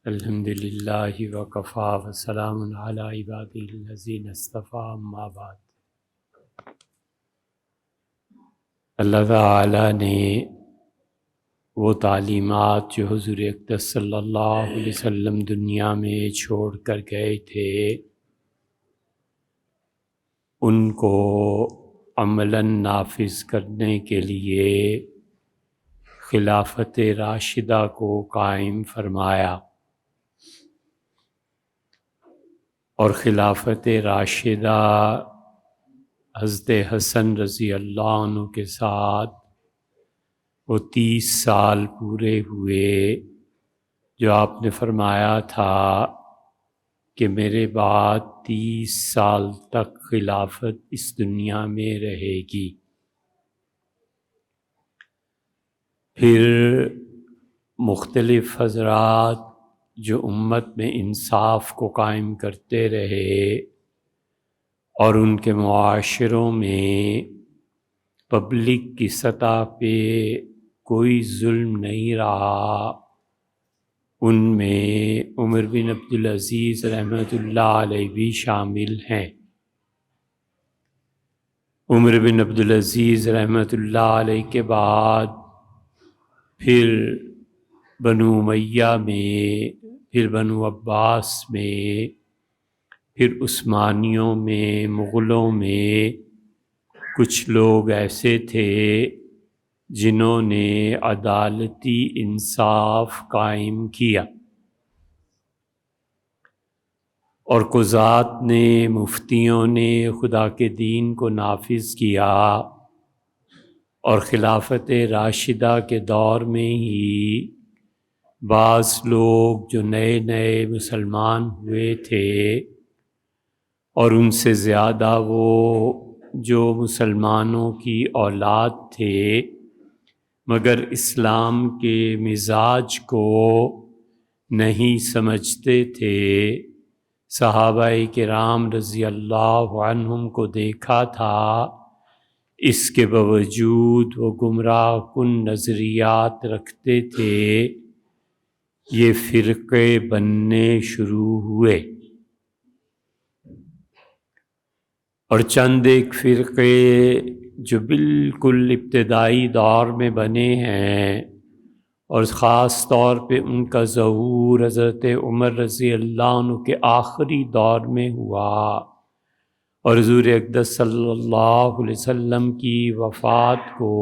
الحمد للہ وکفا وسلام علی عبادہ الذین اصطفیٰ اما بعد۔ اللہ تعالیٰ نے وہ تعلیمات جو حضور اقدس صلی اللہ علیہ وسلم دنیا میں چھوڑ کر گئے تھے ان کو عملاً نافذ کرنے کے لیے خلافت راشدہ کو قائم فرمایا، اور خلافت راشدہ حضرت حسن رضی اللہ عنہ کے ساتھ وہ 30 سال پورے ہوئے جو آپ نے فرمایا تھا کہ میرے بعد 30 سال تک خلافت اس دنیا میں رہے گی۔ پھر مختلف حضرات جو امت میں انصاف کو قائم کرتے رہے اور ان کے معاشروں میں پبلک کی سطح پہ کوئی ظلم نہیں رہا، ان میں عمر بن عبدالعزیز رحمۃ اللہ علیہ بھی شامل ہیں۔ عمر بن عبدالعزیز رحمۃ اللہ علیہ کے بعد پھر بنو امیہ میں، پھر بنو عباس میں، پھر عثمانیوں میں، مغلوں میں کچھ لوگ ایسے تھے جنہوں نے عدالتی انصاف قائم کیا، اور قضات نے، مفتیوں نے خدا کے دین کو نافذ کیا، اور خلافت راشدہ کے دور میں ہی بعض لوگ جو نئے نئے مسلمان ہوئے تھے اور ان سے زیادہ وہ جو مسلمانوں کی اولاد تھے مگر اسلام کے مزاج کو نہیں سمجھتے تھے، صحابہ کرام رضی اللہ عنہم کو دیکھا تھا، اس کے باوجود وہ گمراہ کن نظریات رکھتے تھے، یہ فرقے بننے شروع ہوئے، اور چند ایک فرقے جو بالکل ابتدائی دور میں بنے ہیں، اور خاص طور پہ ان کا ظہور حضرت عمر رضی اللہ عنہ کے آخری دور میں ہوا، اور حضور اقدس صلی اللہ علیہ وسلم کی وفات کو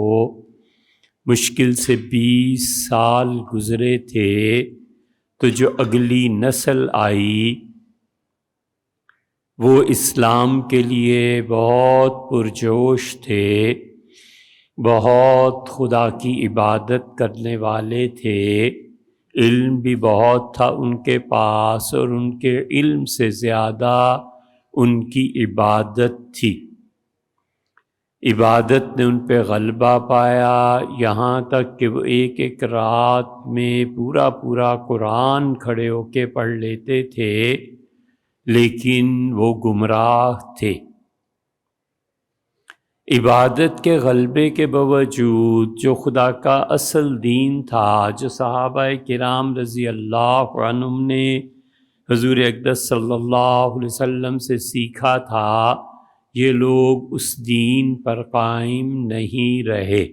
مشکل سے 20 سال گزرے تھے، تو جو اگلی نسل آئی وہ اسلام کے لیے بہت پرجوش تھے، بہت خدا کی عبادت کرنے والے تھے، علم بھی بہت تھا ان کے پاس، اور ان کے علم سے زیادہ ان کی عبادت تھی۔ عبادت نے ان پہ غلبہ پایا، یہاں تک کہ وہ ایک ایک رات میں پورا پورا قرآن کھڑے ہو کے پڑھ لیتے تھے، لیکن وہ گمراہ تھے۔ عبادت کے غلبے کے باوجود جو خدا کا اصل دین تھا، جو صحابہ کرام رضی اللہ عنہم نے حضور اقدس صلی اللہ علیہ وسلم سے سیکھا تھا، یہ لوگ اس دین پر قائم نہیں رہے۔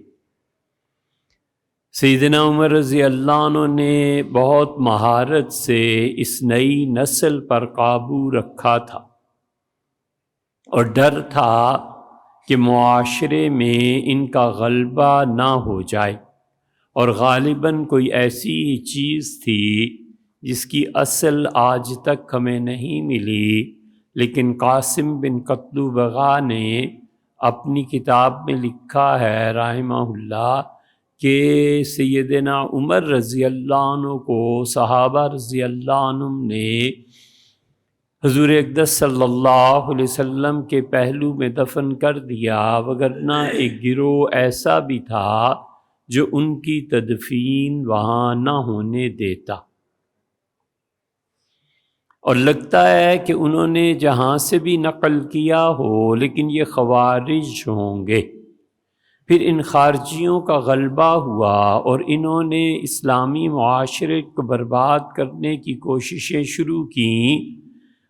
سیدنا عمر رضی اللہ عنہ نے بہت مہارت سے اس نئی نسل پر قابو رکھا تھا، اور ڈر تھا کہ معاشرے میں ان کا غلبہ نہ ہو جائے، اور غالباً کوئی ایسی ہی چیز تھی جس کی اصل آج تک ہمیں نہیں ملی، لیکن قاسم بن قتلبغہ نے اپنی کتاب میں لکھا ہے رحمہ اللہ کہ سیدنا عمر رضی اللہ عنہ کو صحابہ رضی اللہ عنہم نے حضور اقدس صلی اللہ علیہ وسلم کے پہلو میں دفن کر دیا، وگرنہ ایک گروہ ایسا بھی تھا جو ان کی تدفین وہاں نہ ہونے دیتا، اور لگتا ہے کہ انہوں نے جہاں سے بھی نقل کیا ہو لیکن یہ خوارج ہوں گے، پھر ان خارجیوں کا غلبہ ہوا اور انہوں نے اسلامی معاشرے کو برباد کرنے کی کوششیں شروع کیں،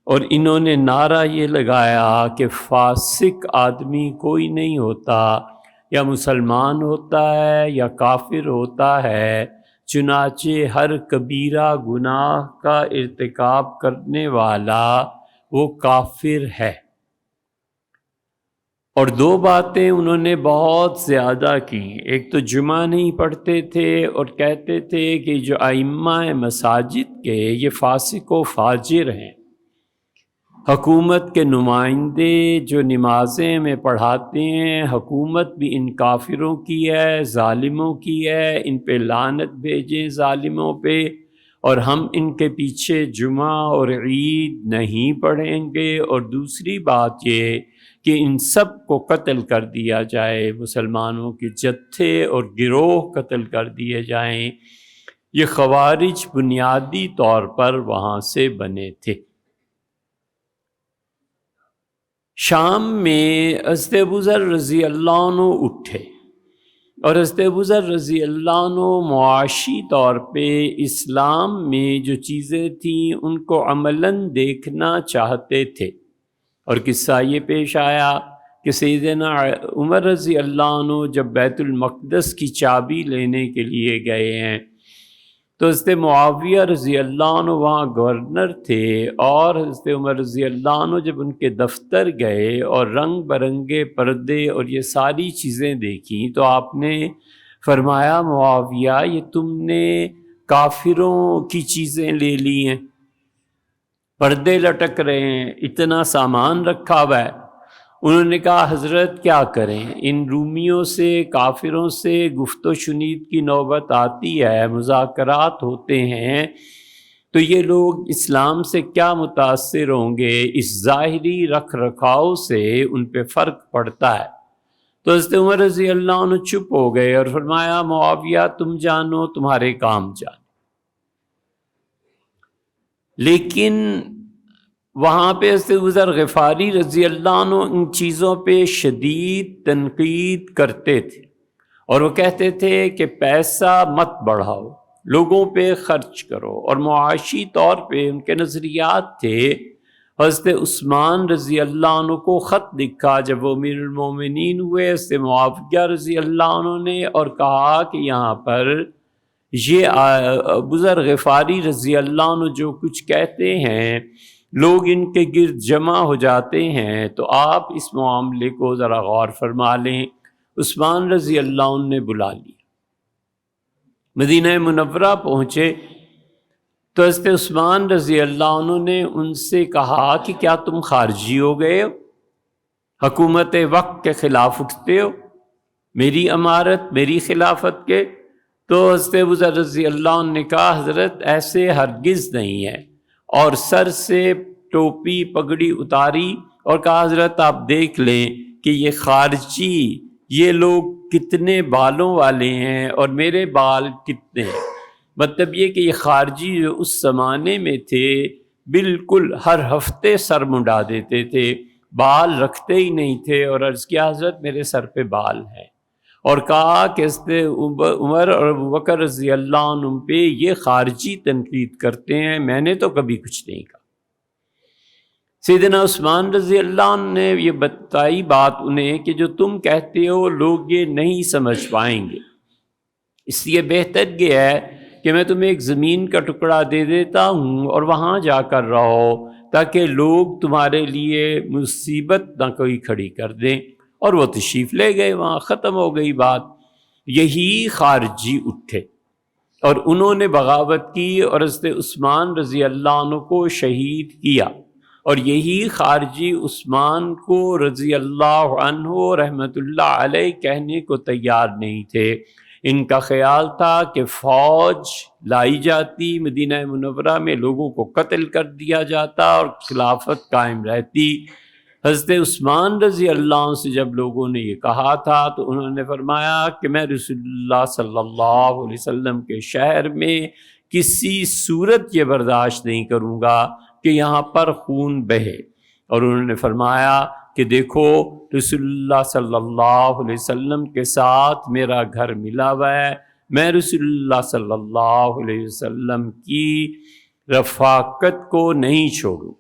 اور انہوں نے نعرہ یہ لگایا کہ فاسق آدمی کوئی نہیں ہوتا، یا مسلمان ہوتا ہے یا کافر ہوتا ہے، چنانچہ ہر کبیرہ گناہ کا ارتکاب کرنے والا وہ کافر ہے۔ اور دو باتیں انہوں نے بہت زیادہ کی، ایک تو جمعہ نہیں پڑھتے تھے اور کہتے تھے کہ جو ائمہ مساجد کے یہ فاسق و فاجر ہیں، حکومت کے نمائندے جو نمازیں میں پڑھاتے ہیں، حکومت بھی ان کافروں کی ہے، ظالموں کی ہے، ان پہ لعنت بھیجیں ظالموں پہ، اور ہم ان کے پیچھے جمعہ اور عید نہیں پڑھیں گے۔ اور دوسری بات یہ کہ ان سب کو قتل کر دیا جائے، مسلمانوں کے جتھے اور گروہ قتل کر دیے جائیں۔ یہ خوارج بنیادی طور پر وہاں سے بنے تھے۔ شام میں حضرت ابوذر رضی اللہ عنہ اٹھے، اور حضرت ابوذر رضی اللہ عنہ معاشی طور پہ اسلام میں جو چیزیں تھیں ان کو عملاً دیکھنا چاہتے تھے۔ اور قصہ یہ پیش آیا کہ سیدنا عمر رضی اللہ عنہ جب بیت المقدس کی چابی لینے کے لیے گئے ہیں تو حضرت معاویہ رضی اللہ عنہ وہاں گورنر تھے، اور حضرت عمر رضی اللہ عنہ جب ان کے دفتر گئے اور رنگ برنگے پردے اور یہ ساری چیزیں دیکھیں تو آپ نے فرمایا معاویہ یہ تم نے کافروں کی چیزیں لے لی ہیں، پردے لٹک رہے ہیں، اتنا سامان رکھا ہوا ہے۔ انہوں نے کہا حضرت کیا کریں، ان رومیوں سے کافروں سے گفت و شنید کی نوبت آتی ہے، مذاکرات ہوتے ہیں، تو یہ لوگ اسلام سے کیا متاثر ہوں گے، اس ظاہری رکھ رکھاؤ سے ان پہ فرق پڑتا ہے۔ تو حضرت عمر رضی اللہ عنہ چپ ہو گئے اور فرمایا معاویہ تم جانو، تمہارے کام جانو۔ لیکن وہاں پہ حضرت ابوذر غفاری رضی اللہ عنہ ان چیزوں پہ شدید تنقید کرتے تھے، اور وہ کہتے تھے کہ پیسہ مت بڑھاؤ، لوگوں پہ خرچ کرو، اور معاشی طور پہ ان کے نظریات تھے۔ حضرت عثمان رضی اللہ عنہ کو خط لکھا جب وہ امیر المومنین ہوئے حضرت معاویہ رضی اللہ عنہ نے، اور کہا کہ یہاں پر یہ ابوذر غفاری رضی اللہ عنہ جو کچھ کہتے ہیں لوگ ان کے گرد جمع ہو جاتے ہیں، تو آپ اس معاملے کو ذرا غور فرما لیں۔ عثمان رضی اللہ عنہ نے بلا لیا، مدینہ منورہ پہنچے تو حضرت عثمان رضی اللہ عنہ نے ان سے کہا کہ کیا تم خارجی ہو گئے ہو، حکومت وقت کے خلاف اٹھتے ہو، میری امارت میری خلافت کے؟ تو حضرت ابوذر رضی اللہ عنہ نے کہا حضرت ایسے ہرگز نہیں ہے، اور سر سے ٹوپی پگڑی اتاری اور کہا حضرت آپ دیکھ لیں کہ یہ خارجی یہ لوگ کتنے بالوں والے ہیں اور میرے بال کتنے ہیں۔ مطلب یہ کہ یہ خارجی جو اس زمانے میں تھے بالکل ہر ہفتے سر منڈا دیتے تھے، بال رکھتے ہی نہیں تھے، اور عرض کیا حضرت میرے سر پہ بال ہیں، اور کہا کہ عمر اور ابوبکر رضی اللہ عنہ پہ یہ خارجی تنقید کرتے ہیں، میں نے تو کبھی کچھ نہیں کہا۔ سیدنا عثمان رضی اللہ عنہ نے یہ بتائی بات انہیں کہ جو تم کہتے ہو لوگ یہ نہیں سمجھ پائیں گے، اس لیے بہتر یہ ہے کہ میں تمہیں ایک زمین کا ٹکڑا دے دیتا ہوں اور وہاں جا کر رہو تاکہ لوگ تمہارے لیے مصیبت نہ کوئی کھڑی کر دیں۔ اور وہ تشریف لے گئے، وہاں ختم ہو گئی بات۔ یہی خارجی اٹھے اور انہوں نے بغاوت کی اور حضرت عثمان رضی اللہ عنہ کو شہید کیا، اور یہی خارجی عثمان کو رضی اللہ عنہ رحمۃ اللہ علیہ کہنے کو تیار نہیں تھے۔ ان کا خیال تھا کہ فوج لائی جاتی مدینہ منورہ میں، لوگوں کو قتل کر دیا جاتا اور خلافت قائم رہتی۔ حضرت عثمان رضی اللہ عنہ سے جب لوگوں نے یہ کہا تھا تو انہوں نے فرمایا کہ میں رسول اللہ صلی اللہ علیہ وسلم کے شہر میں کسی صورت یہ برداشت نہیں کروں گا کہ یہاں پر خون بہے، اور انہوں نے فرمایا کہ دیکھو رسول اللہ صلی اللہ علیہ وسلم کے ساتھ میرا گھر ملا ہوا ہے، میں رسول اللہ صلی اللہ علیہ وسلم کی رفاقت کو نہیں چھوڑوں۔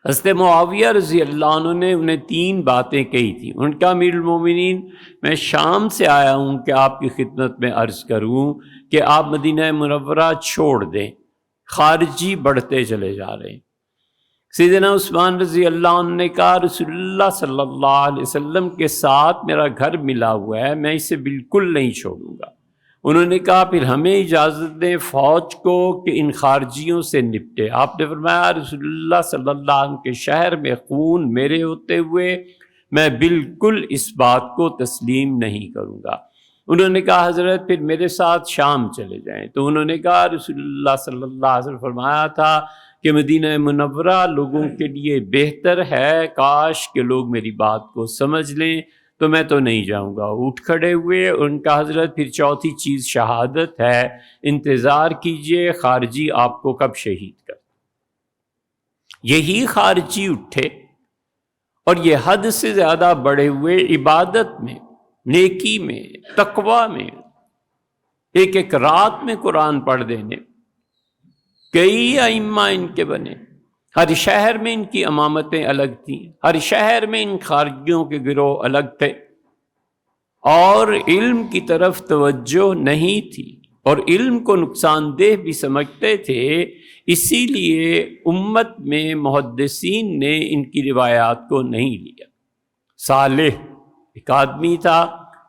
حضرت معاویہ رضی اللہ عنہ نے انہیں 3 باتیں کہی تھیں۔ ان کا امیر المومنین میں شام سے آیا ہوں کہ آپ کی خدمت میں عرض کروں کہ آپ مدینہ منورہ چھوڑ دیں، خارجی بڑھتے چلے جا رہے ہیں۔ سیدنا عثمان رضی اللہ عنہ نے کہا رسول اللہ صلی اللہ علیہ وسلم کے ساتھ میرا گھر ملا ہوا ہے، میں اسے بالکل نہیں چھوڑوں گا۔ انہوں نے کہا پھر ہمیں اجازت دیں فوج کو کہ ان خارجیوں سے نپٹے۔ آپ نے فرمایا رسول اللہ صلی اللہ علیہ وسلم کے شہر میں خون میرے ہوتے ہوئے میں بالکل اس بات کو تسلیم نہیں کروں گا۔ انہوں نے کہا حضرت پھر میرے ساتھ شام چلے جائیں، تو انہوں نے کہا رسول اللہ صلی اللہ علیہ وسلم فرمایا تھا کہ مدینہ منورہ لوگوں کے لیے بہتر ہے، کاش کہ لوگ میری بات کو سمجھ لیں، تو میں تو نہیں جاؤں گا۔ اٹھ کھڑے ہوئے، ان کا حضرت پھر چوتھی چیز شہادت ہے، انتظار کیجئے خارجی آپ کو کب شہید کر۔ یہی خارجی اٹھے اور یہ حد سے زیادہ بڑھے ہوئے عبادت میں، نیکی میں، تقوی میں، ایک ایک رات میں قرآن پڑھ دینے، کئی ائمہ ان کے بنے، ہر شہر میں ان کی امامتیں الگ تھیں، ہر شہر میں ان خارجیوں کے گروہ الگ تھے، اور علم کی طرف توجہ نہیں تھی، اور علم کو نقصان دہ بھی سمجھتے تھے۔ اسی لیے امت میں محدثین نے ان کی روایات کو نہیں لیا۔ صالح ایک آدمی تھا،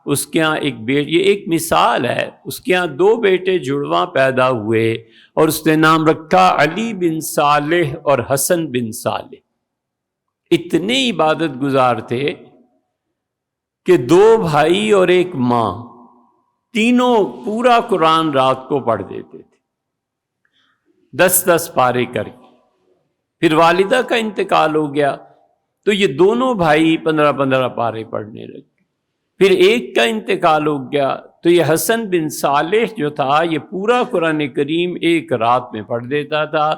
اس کے ہاں یہ ایک مثال ہے، اس کے ہاں 2 بیٹے جڑواں پیدا ہوئے اور اس نے نام رکھا علی بن صالح اور حسن بن صالح۔ اتنے عبادت گزار تھے کہ 2 بھائی اور ایک ماں، تینوں پورا قرآن رات کو پڑھ دیتے تھے، 10 پارے کر کے۔ پھر والدہ کا انتقال ہو گیا تو یہ دونوں بھائی 15 پارے پڑھنے لگے۔ پھر ایک کا انتقال ہو گیا تو یہ حسن بن صالح جو تھا یہ پورا قرآن کریم ایک رات میں پڑھ دیتا تھا،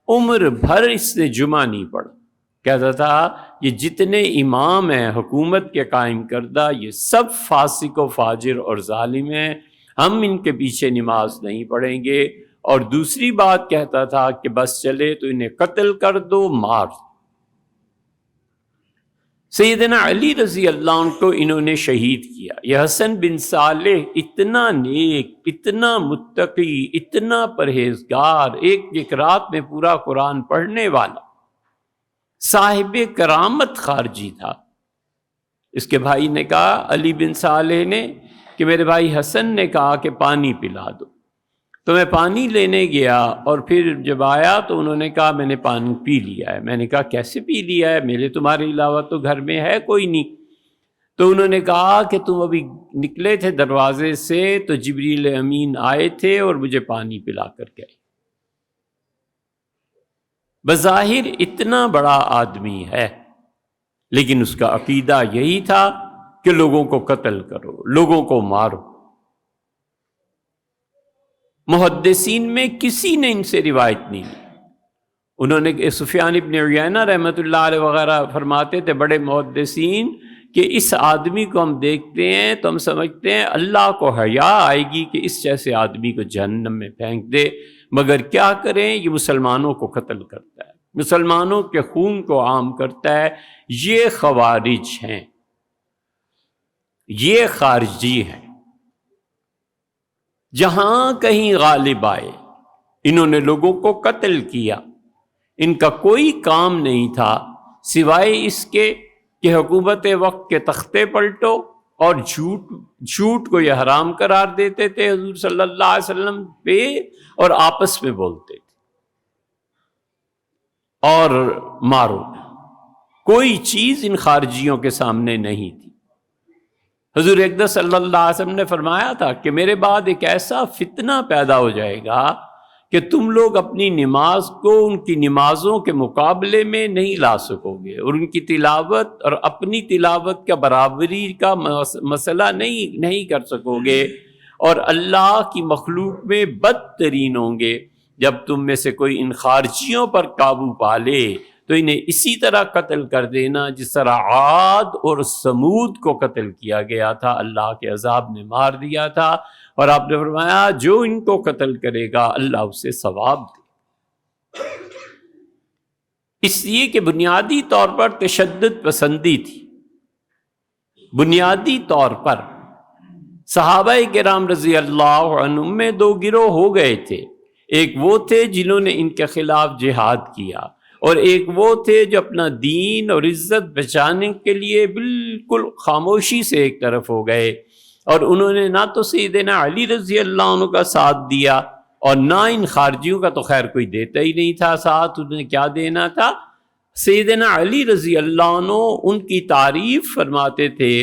عمر بھر اس نے جمعہ نہیں پڑھا۔ کہتا تھا یہ جتنے امام ہیں حکومت کے قائم کردہ یہ سب فاسق و فاجر اور ظالم ہیں، ہم ان کے پیچھے نماز نہیں پڑھیں گے۔ اور دوسری بات کہتا تھا کہ بس چلے تو انہیں قتل کر دو، مار۔ سیدنا علی رضی اللہ عنہ کو انہوں نے شہید کیا۔ یہ حسن بن صالح اتنا نیک، اتنا متقی، اتنا پرہیزگار، ایک رات میں پورا قرآن پڑھنے والا، صاحب کرامت خارجی تھا۔ اس کے بھائی نے کہا، علی بن صالح نے، کہ میرے بھائی حسن نے کہا کہ پانی پلا دو، تو میں پانی لینے گیا اور پھر جب آیا تو انہوں نے کہا میں نے پانی پی لیا ہے۔ میں نے کہا کیسے پی لیا ہے، میرے تمہارے علاوہ تو گھر میں ہے کوئی نہیں۔ تو انہوں نے کہا کہ تم ابھی نکلے تھے دروازے سے تو جبریل امین آئے تھے اور مجھے پانی پلا کر گئے۔ بظاہر اتنا بڑا آدمی ہے لیکن اس کا عقیدہ یہی تھا کہ لوگوں کو قتل کرو، لوگوں کو مارو۔ محدثین میں کسی نے ان سے روایت نہیں لی۔ انہوں نے سفیان ابن عیینہ رحمۃ اللہ علیہ وغیرہ فرماتے تھے، بڑے محدثین، کہ اس آدمی کو ہم دیکھتے ہیں تو ہم سمجھتے ہیں اللہ کو حیا آئے گی کہ اس جیسے آدمی کو جہنم میں پھینک دے، مگر کیا کریں یہ مسلمانوں کو قتل کرتا ہے، مسلمانوں کے خون کو عام کرتا ہے۔ یہ خوارج ہیں، یہ خارجی ہیں۔ جہاں کہیں غالب آئے انہوں نے لوگوں کو قتل کیا۔ ان کا کوئی کام نہیں تھا سوائے اس کے کہ حکومت وقت کے تختے پلٹو، اور جھوٹ کو یہ حرام قرار دیتے تھے حضور صلی اللہ علیہ وسلم پہ، اور آپس میں بولتے تھے اور مارو۔ کوئی چیز ان خارجیوں کے سامنے نہیں تھی۔ حضور اقدس صلی اللہ علیہ وسلم نے فرمایا تھا کہ میرے بعد ایک ایسا فتنہ پیدا ہو جائے گا کہ تم لوگ اپنی نماز کو ان کی نمازوں کے مقابلے میں نہیں لا سکو گے، اور ان کی تلاوت اور اپنی تلاوت کا برابری کا مسئلہ نہیں کر سکو گے، اور اللہ کی مخلوق میں بدترین ہوں گے۔ جب تم میں سے کوئی ان خارجیوں پر قابو پا لے تو انہیں اسی طرح قتل کر دینا جس طرح عاد اور سمود کو قتل کیا گیا تھا، اللہ کے عذاب نے مار دیا تھا، اور آپ نے فرمایا جو ان کو قتل کرے گا اللہ اسے ثواب دے، اس لیے کہ بنیادی طور پر تشدد پسندی تھی۔ بنیادی طور پر صحابہ کرام رضی اللہ عنہم میں دو گروہ ہو گئے تھے، ایک وہ تھے جنہوں نے ان کے خلاف جہاد کیا، اور ایک وہ تھے جو اپنا دین اور عزت بچانے کے لیے بالکل خاموشی سے ایک طرف ہو گئے، اور انہوں نے نہ تو سیدنا علی رضی اللہ عنہ کا ساتھ دیا اور نہ ان خارجیوں کا تو خیر کوئی دیتا ہی نہیں تھا ساتھ، انہیں کیا دینا تھا۔ سیدنا علی رضی اللہ عنہ ان کی تعریف فرماتے تھے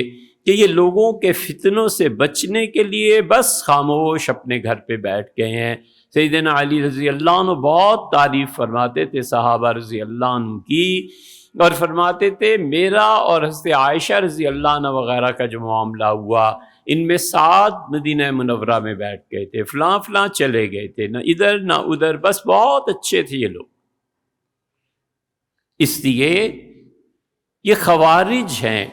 کہ یہ لوگوں کے فتنوں سے بچنے کے لیے بس خاموش اپنے گھر پہ بیٹھ گئے ہیں۔ سیدنا علی رضی اللہ عنہ بہت تعریف فرماتے تھے صحابہ رضی اللہ عنہ کی، اور فرماتے تھے میرا اور حضرت عائشہ رضی اللہ عنہ وغیرہ کا جو معاملہ ہوا، ان میں 7 مدینہ منورہ میں بیٹھ گئے تھے، فلاں فلاں چلے گئے تھے، نہ ادھر نہ ادھر، بس بہت اچھے تھے یہ لوگ۔ اس لیے یہ خوارج ہیں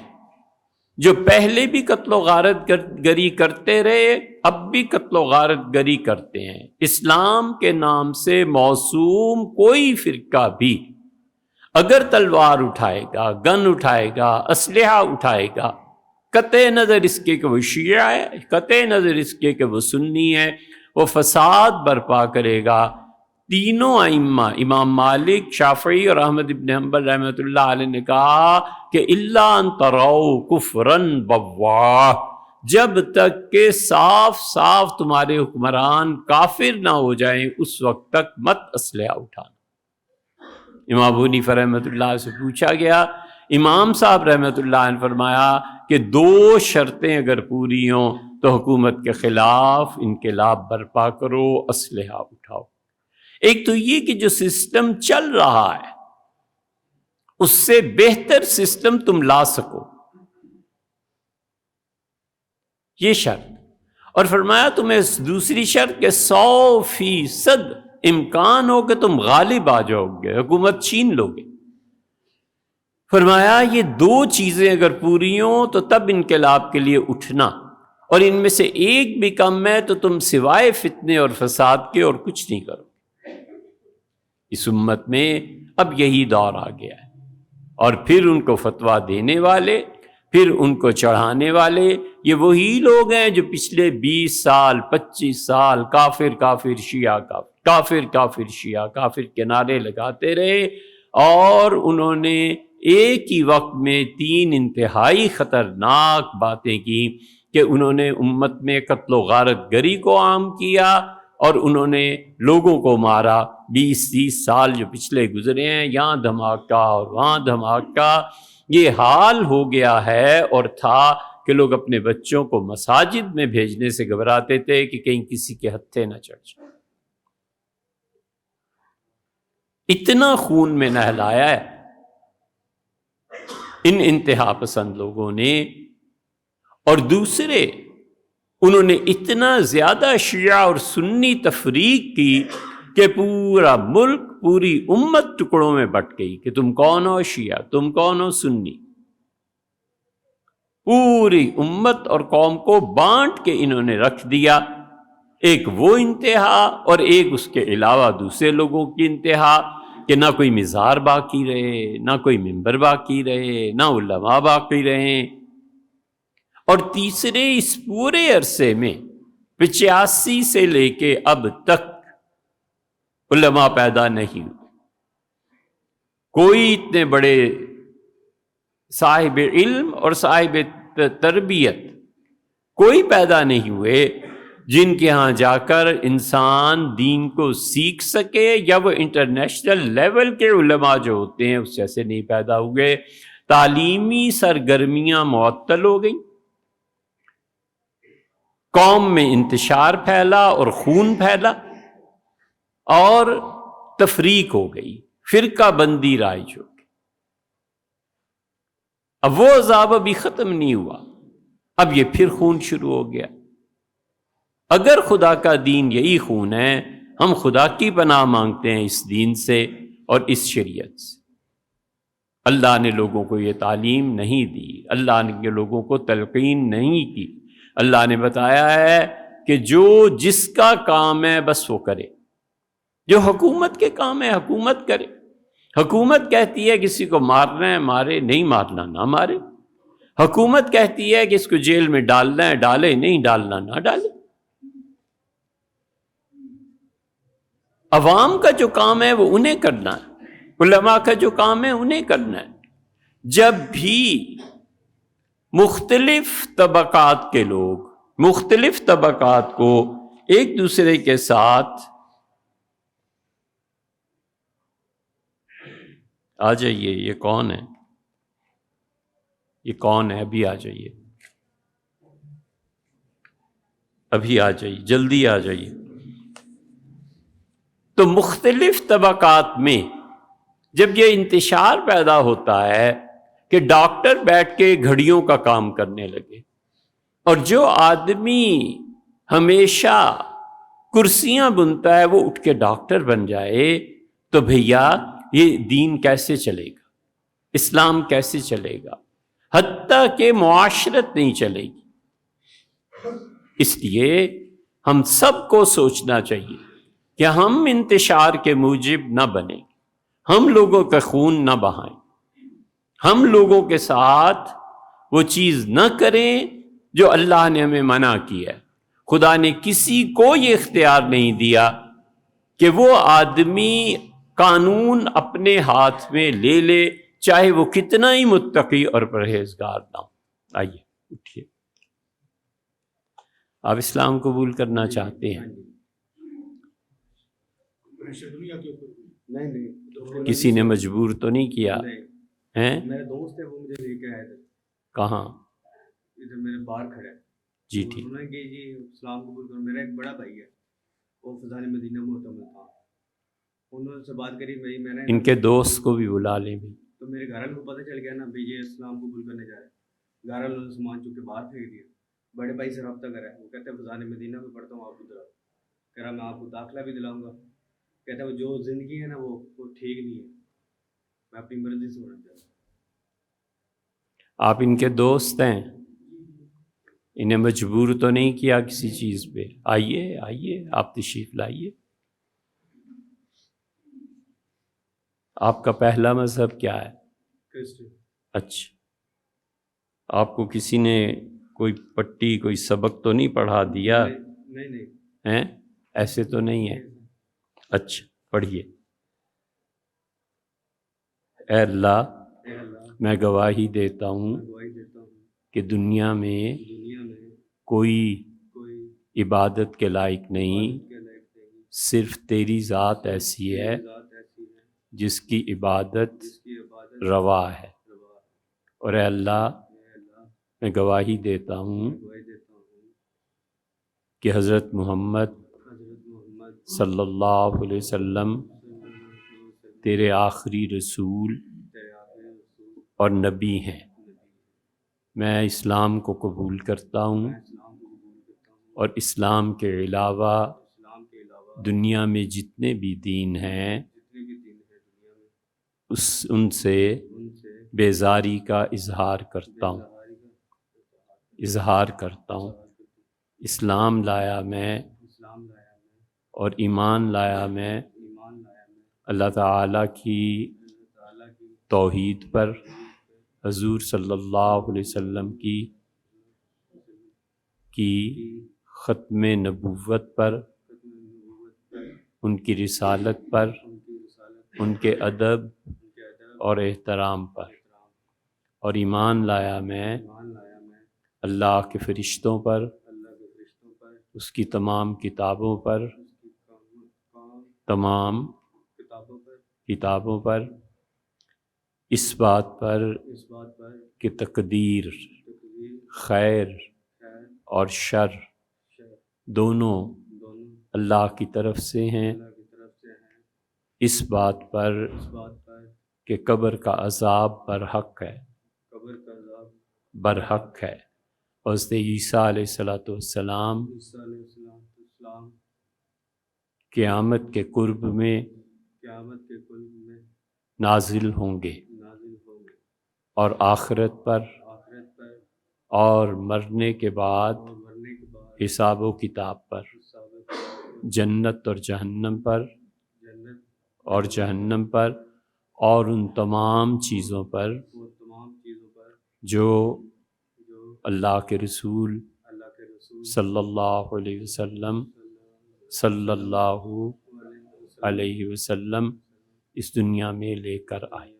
جو پہلے بھی قتل و غارت گری کرتے رہے، اب بھی قتل و غارت گری کرتے ہیں۔ اسلام کے نام سے موسوم کوئی فرقہ بھی اگر تلوار اٹھائے گا، گن اٹھائے گا، اسلحہ اٹھائے گا، قطع نظر اس کے کہ وہ شیعہ ہے، قطع نظر اس کے کہ وہ سنی ہے، وہ فساد برپا کرے گا۔ تینوں ائمہ امام مالک، شافعی اور احمد ابن حنبل رحمۃ اللہ علیہ نے کہا کہ الا ان تروا کفرا بواح، جب تک کہ صاف صاف تمہارے حکمران کافر نہ ہو جائیں اس وقت تک مت اسلحہ اٹھانا۔ امام ابو حنیفہ رحمۃ اللہ سے پوچھا گیا، امام صاحب رحمۃ اللہ نے فرمایا کہ 2 شرطیں اگر پوری ہوں تو حکومت کے خلاف انقلاب برپا کرو، اسلحہ اٹھاؤ۔ ایک تو یہ کہ جو سسٹم چل رہا ہے اس سے بہتر سسٹم تم لا سکو، یہ شرط، اور فرمایا تمہیں دوسری شرط کہ 100% امکان ہو کہ تم غالب آ جاؤ گے، حکومت چھین لو گے۔ فرمایا یہ 2 چیزیں اگر پوری ہوں تو تب انقلاب کے لیے اٹھنا، اور ان میں سے ایک بھی کم ہے تو تم سوائے فتنے اور فساد کے اور کچھ نہیں کرو۔ اس امت میں اب یہی دور آ گیا ہے، اور پھر ان کو فتویٰ دینے والے، پھر ان کو چڑھانے والے یہ وہی لوگ ہیں جو پچھلے 20 سال 25 سال کافر کافر شیعہ کافر کافر شیعہ کافر کے نعرے لگاتے رہے، اور انہوں نے ایک ہی وقت میں 3 انتہائی خطرناک باتیں کی کہ انہوں نے امت میں قتل و غارت گری کو عام کیا، اور انہوں نے لوگوں کو مارا۔ 20-30 سال جو پچھلے گزرے ہیں، یہاں دھماکہ اور وہاں دھماکہ، یہ حال ہو گیا ہے اور تھا کہ لوگ اپنے بچوں کو مساجد میں بھیجنے سے گھبراتے تھے کہ کہیں کسی کے ہتھے نہ چڑھ جائے۔ اتنا خون میں نہلایا ہے ان انتہا پسند لوگوں نے، اور دوسرے انہوں نے اتنا زیادہ شیعہ اور سنی تفریق کی کہ پورا ملک، پوری امت ٹکڑوں میں بٹ گئی کہ تم کون ہو شیعہ، تم کون ہو سنی۔ پوری امت اور قوم کو بانٹ کے انہوں نے رکھ دیا، ایک وہ انتہا اور ایک اس کے علاوہ دوسرے لوگوں کی انتہا کہ نہ کوئی مزار باقی رہے، نہ کوئی منبر باقی رہے، نہ علماء باقی رہیں، اور تیسرے اس پورے عرصے میں 85 سے لے کے اب تک علماء پیدا نہیں ہوئے، کوئی اتنے بڑے صاحب علم اور صاحب تربیت کوئی پیدا نہیں ہوئے جن کے ہاں جا کر انسان دین کو سیکھ سکے، یا وہ انٹرنیشنل لیول کے علماء جو ہوتے ہیں اس جیسے نہیں پیدا ہوئے۔ تعلیمی سرگرمیاں معطل ہو گئیں، قوم میں انتشار پھیلا اور خون پھیلا، اور تفریق ہو گئی، فرقہ بندی رائج ہو گئی۔ اب وہ عذاب ابھی ختم نہیں ہوا، اب یہ پھر خون شروع ہو گیا۔ اگر خدا کا دین یہی خون ہے، ہم خدا کی پناہ مانگتے ہیں اس دین سے اور اس شریعت سے۔ اللہ نے لوگوں کو یہ تعلیم نہیں دی، اللہ نے لوگوں کو تلقین نہیں کی۔ اللہ نے بتایا ہے کہ جو جس کا کام ہے بس وہ کرے، جو حکومت کے کام ہے حکومت کرے۔ حکومت کہتی ہے کسی کو مارنا ہے مارے، نہیں مارنا نہ مارے۔ حکومت کہتی ہے کہ اس کو جیل میں ڈالنا ہے ڈالے، نہیں ڈالنا نہ ڈالے۔ عوام کا جو کام ہے وہ انہیں کرنا ہے، علماء کا جو کام ہے انہیں کرنا ہے۔ جب بھی مختلف طبقات کے لوگ مختلف طبقات کو ایک دوسرے کے ساتھ آ جائیے، یہ کون ہے؟ یہ کون ہے؟ ابھی آ جائیے، ابھی آ جائیے، جلدی آ جائیے۔ تو مختلف طبقات میں جب یہ انتشار پیدا ہوتا ہے کہ ڈاکٹر بیٹھ کے گھڑیوں کا کام کرنے لگے، اور جو آدمی ہمیشہ کرسیاں بنتا ہے وہ اٹھ کے ڈاکٹر بن جائے، تو بھیا یہ دین کیسے چلے گا؟ اسلام کیسے چلے گا؟ حتیٰ کہ معاشرت نہیں چلے گی۔ اس لیے ہم سب کو سوچنا چاہیے کہ ہم انتشار کے موجب نہ بنیں، ہم لوگوں کا خون نہ بہائیں، ہم لوگوں کے ساتھ وہ چیز نہ کریں جو اللہ نے ہمیں منع کی ہے۔ خدا نے کسی کو یہ اختیار نہیں دیا کہ وہ آدمی قانون اپنے ہاتھ میں لے لے، چاہے وہ کتنا ہی متقی اور پرہیزگار نہ ہو۔ آئیے اٹھیے، آپ اسلام قبول کرنا چاہتے ہیں؟ کسی نے مجبور تو نہیں کیا ہیں؟ میرے دوست ہے وہ مجھے لے کے آئے تھے۔ کہاں؟ ادھر میرے باہر کھڑے۔ جی ٹھیک۔ انہوں نے کہ جی اسلام قبول کرو۔ میرا ایک بڑا بھائی ہے، وہ فضان مدینہ معتمد تھا۔ انہوں سے بات کری، میں نے ان کے دوست کو بھی بلا لیں بھی۔ تو میرے گھر والوں کو پتہ چل گیا نا بھائی یہ اسلام قبول کرنے جا رہے ہیں۔ گھر والوں نے سامان چک کے باہر پھینک دیا۔ بڑے بھائی سے رابطہ کرا، وہ کہتے ہیں فضان مدینہ میں پڑھتا ہوں، آپ ادھر کہہ رہا میں آپ کو داخلہ بھی دلاؤں گا۔ کہتا ہے وہ جو زندگی ہے نا وہ ٹھیک نہیں ہے، میں اپنی مرضی سے ہونا چاہتا ہوں۔ آپ ان کے دوست ہیں، انہیں مجبور تو نہیں کیا کسی چیز پہ؟ آئیے آئیے، آپ تشریف لائیے۔ آپ کا پہلا مذہب کیا ہے؟ کرسچن۔ اچھا، آپ کو کسی نے کوئی پٹی کوئی سبق تو نہیں پڑھا دیا؟ نہیں ہیں؟ ایسے تو نہیں ہے؟ اچھا پڑھیے۔ اے اللہ میں گواہی دیتا ہوں کہ دنیا میں کوئی عبادت کے لائق نہیں، صرف تیری ذات ایسی ہے جس کی عبادت روا ہے۔ اور اے اللہ میں گواہی دیتا ہوں کہ حضرت محمد صلی اللہ علیہ وسلم تیرے آخری رسول اور نبی ہیں۔ میں اسلام کو قبول کرتا ہوں، اور اسلام کے علاوہ دنیا میں جتنے بھی دین ہیں ان سے بیزاری کا اظہار کرتا ہوں۔ اسلام لایا میں اور ایمان لایا میں اللہ تعالیٰ کی توحید پر، حضور صلی اللہ علیہ وسلم کی ختم نبوت پر، ان کی رسالت پر، ان کے ادب اور احترام پر، اور ایمان لایا میں اللہ کے فرشتوں پر، اس کی تمام کتابوں پر، تمام کتابوں پر، اس بات پر کہ تقدیر خیر اور شر دونوں اللہ کی طرف سے ہیں، اس بات پر کہ قبر کا عذاب برحق ہے، اور حضرت عیسیٰ علیہ السلام قیامت کے قرب میں نازل ہوں گے، اور آخرت پر اور مرنے کے بعد حساب و کتاب پر، جنت اور جہنم پر اور جہنم پر، اور ان تمام چیزوں پر جو اللہ کے رسول صلی اللہ علیہ وسلم اس دنیا میں لے کر آئے۔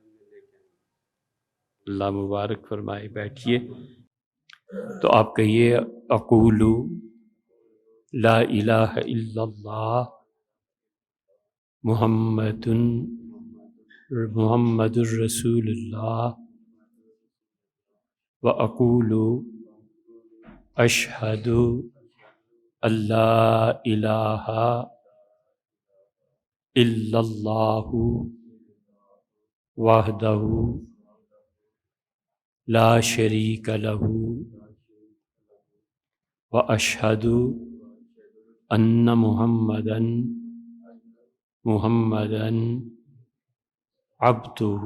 اللہ مبارک فرمائے۔ بیٹھیے تو آپ کہیے اقول لا الہ الا اللہ محمد الرسول اللہ وَأَقُولُ أَشْهَدُ أَن لَا إِلَٰهَ إِلَّا اللَّهُ وَحْدَهُ لَا شَرِيكَ لَهُ وَأَشْهَدُ أَنَّ مُحَمَّدًا عَبْدُهُ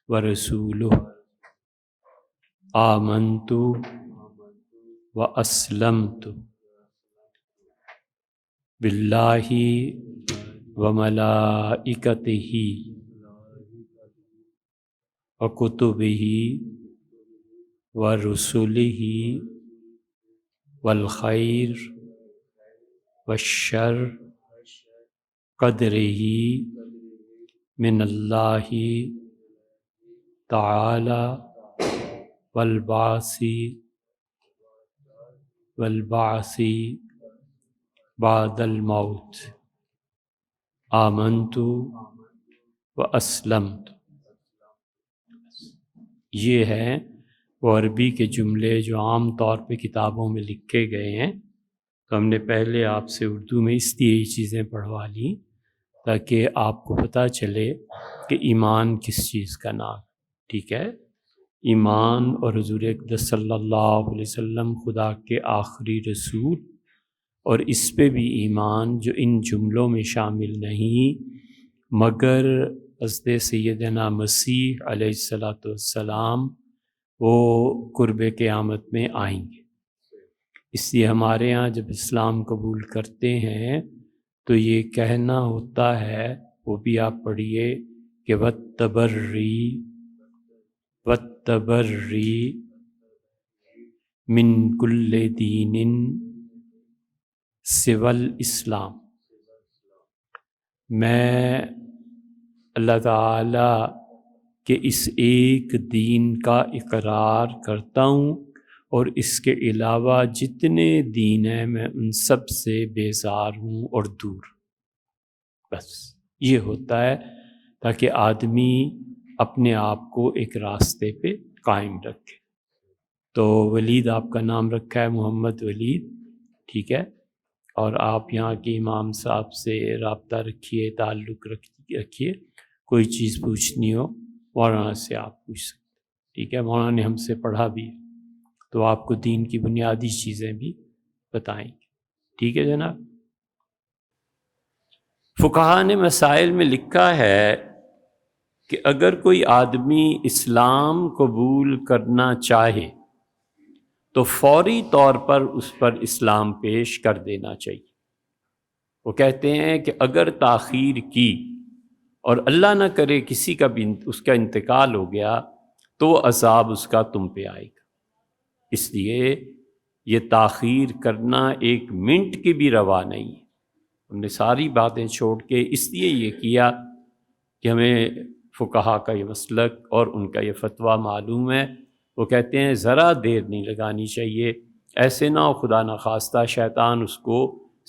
وَرَسُولُهُ آمنت واسلمت باللہ وملائکتہ وکتبہ ورسلہ والخیر والشر قدرہ من اللہ تعالی والبعث بعد الموت آمنت واسلمت۔ یہ ہیں وہ عربی کے جملے جو عام طور پہ کتابوں میں لکھے گئے ہیں، تو ہم نے پہلے آپ سے اردو میں اس لیے یہ چیزیں پڑھوا لیں تاکہ آپ کو پتہ چلے کہ ایمان کس چیز کا نام، ٹھیک ہے؟ ایمان اور حضور اقدس صلی اللہ علیہ وسلم خدا کے آخری رسول، اور اس پہ بھی ایمان جو ان جملوں میں شامل نہیں مگر حضرت سیدنا مسیح علیہ السلام وہ قرب قیامت میں آئیں گے۔ اس لیے ہمارے ہاں جب اسلام قبول کرتے ہیں تو یہ کہنا ہوتا ہے، وہ بھی آپ پڑھیے کہ وَالتَّبَرِّ من کل دین سوى الاسلام۔ میں اللہ تعالیٰ کے اس ایک دین کا اقرار کرتا ہوں اور اس کے علاوہ جتنے دین ہیں میں ان سب سے بیزار ہوں اور دور۔ بس یہ ہوتا ہے تاکہ آدمی اپنے آپ کو ایک راستے پہ قائم رکھے۔ تو ولید آپ کا نام رکھا ہے محمد ولید، ٹھیک ہے؟ اور آپ یہاں کے امام صاحب سے رابطہ رکھیے، تعلق رکھیے، کوئی چیز پوچھنی ہو مولانا سے آپ پوچھ سکتے، ٹھیک ہے؟ مولانا نے ہم سے پڑھا بھی ہے تو آپ کو دین کی بنیادی چیزیں بھی بتائیں گے، ٹھیک ہے جناب؟ فقہا نے مسائل میں لکھا ہے کہ اگر کوئی آدمی اسلام قبول کرنا چاہے تو فوری طور پر اس پر اسلام پیش کر دینا چاہیے۔ وہ کہتے ہیں کہ اگر تاخیر کی اور اللہ نہ کرے کسی کا بھی اس کا انتقال ہو گیا تو وہ عذاب اس کا تم پہ آئے گا۔ اس لیے یہ تاخیر کرنا ایک منٹ کی بھی روا نہیں ہے۔ ہم نے ساری باتیں چھوڑ کے اس لیے یہ کیا کہ ہمیں فقہا کا یہ مسلک اور ان کا یہ فتویٰ معلوم ہے۔ وہ کہتے ہیں ذرا دیر نہیں لگانی چاہیے، ایسے نہ ہو خدا نخواستہ شیطان اس کو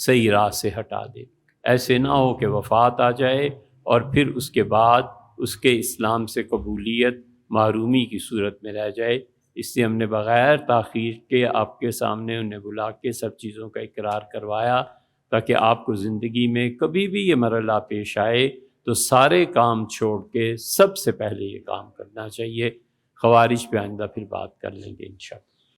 صحیح راہ سے ہٹا دے، ایسے نہ ہو کہ وفات آ جائے اور پھر اس کے بعد اس کے اسلام سے قبولیت محرومی کی صورت میں رہ جائے۔ اس لیے ہم نے بغیر تاخیر کے آپ کے سامنے انہیں بلا کے سب چیزوں کا اقرار کروایا تاکہ آپ کو زندگی میں کبھی بھی یہ مرحلہ پیش آئے تو سارے کام چھوڑ کے سب سے پہلے یہ کام کرنا چاہیے۔ خوارج پہ آئندہ پھر بات کر لیں گے انشاءاللہ۔